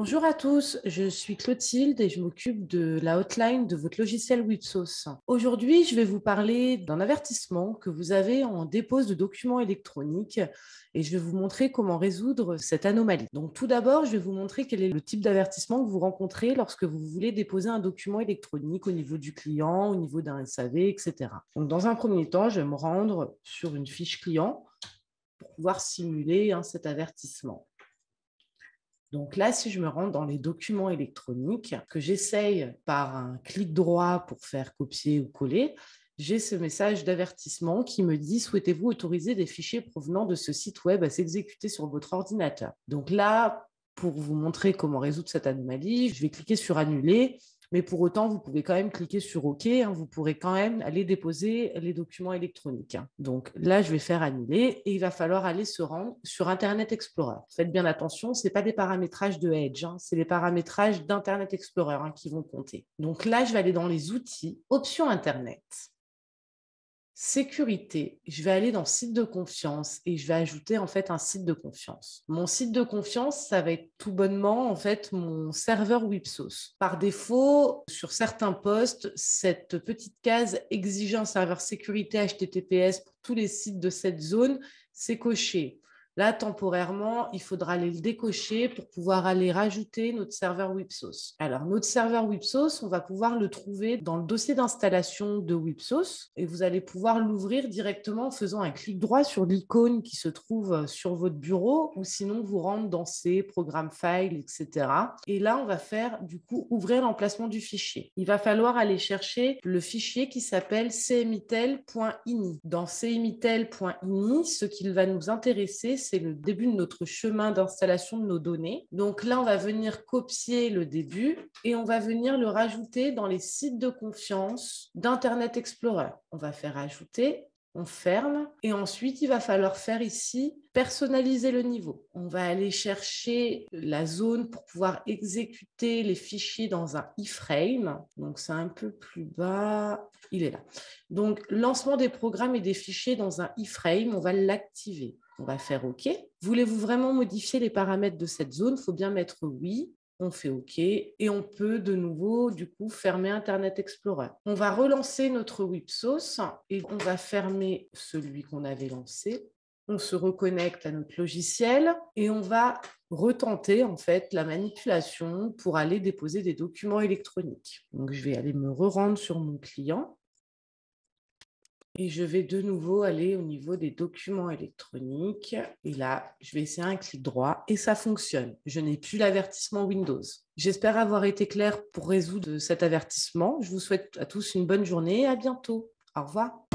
Bonjour à tous, je suis Clotilde et je m'occupe de la hotline de votre logiciel Wipsos. Aujourd'hui, je vais vous parler d'un avertissement que vous avez en dépose de documents électroniques et je vais vous montrer comment résoudre cette anomalie. Donc tout d'abord, je vais vous montrer quel est le type d'avertissement que vous rencontrez lorsque vous voulez déposer un document électronique au niveau du client, au niveau d'un SAV, etc. Donc dans un premier temps, je vais me rendre sur une fiche client pour pouvoir simuler cet avertissement. Donc là, si je me rends dans les documents électroniques, que j'essaye par un clic droit pour faire copier ou coller, j'ai ce message d'avertissement qui me dit « Souhaitez-vous autoriser des fichiers provenant de ce site web à s'exécuter sur votre ordinateur ?» Donc là, pour vous montrer comment résoudre cette anomalie, je vais cliquer sur « Annuler ». Mais pour autant, vous pouvez quand même cliquer sur OK. Vous pourrez quand même aller déposer les documents électroniques. Donc là, je vais faire annuler et il va falloir aller se rendre sur Internet Explorer. Faites bien attention, ce n'est pas des paramétrages de Edge, c'est les paramétrages d'Internet Explorer qui vont compter. Donc là, je vais aller dans les outils, options Internet. Sécurité, je vais aller dans site de confiance et je vais ajouter en fait un site de confiance. Mon site de confiance, ça va être tout bonnement en fait mon serveur Wipsos. Par défaut, sur certains postes, cette petite case exiger un serveur sécurité HTTPS pour tous les sites de cette zone, c'est coché. Là, temporairement, il faudra aller le décocher pour pouvoir aller rajouter notre serveur Wipsos. Alors, notre serveur Wipsos, on va pouvoir le trouver dans le dossier d'installation de Wipsos et vous allez pouvoir l'ouvrir directement en faisant un clic droit sur l'icône qui se trouve sur votre bureau ou sinon vous rentrez dans ces programmes files, etc. Et là, on va faire du coup ouvrir l'emplacement du fichier. Il va falloir aller chercher le fichier qui s'appelle cmitel.ini. Dans cmitel.ini, ce qu'il va nous intéresser, c'est le début de notre chemin d'installation de nos données. Donc là, on va venir copier le début et on va venir le rajouter dans les sites de confiance d'Internet Explorer. On va faire ajouter, on ferme et ensuite, il va falloir faire ici personnaliser le niveau. On va aller chercher la zone pour pouvoir exécuter les fichiers dans un iframe. Donc, c'est un peu plus bas. Il est là. Donc, lancement des programmes et des fichiers dans un iframe, on va l'activer. On va faire OK. Voulez-vous vraiment modifier les paramètres de cette zone? Il faut bien mettre oui. On fait OK et on peut de nouveau, du coup, fermer Internet Explorer. On va relancer notre Wipsos et on va fermer celui qu'on avait lancé. On se reconnecte à notre logiciel et on va retenter en fait la manipulation pour aller déposer des documents électroniques. Donc, je vais aller me re-rendre sur mon client. Et je vais de nouveau aller au niveau des documents électroniques. Et là, je vais essayer un clic droit et ça fonctionne. Je n'ai plus l'avertissement Windows. J'espère avoir été claire pour résoudre cet avertissement. Je vous souhaite à tous une bonne journée et à bientôt. Au revoir.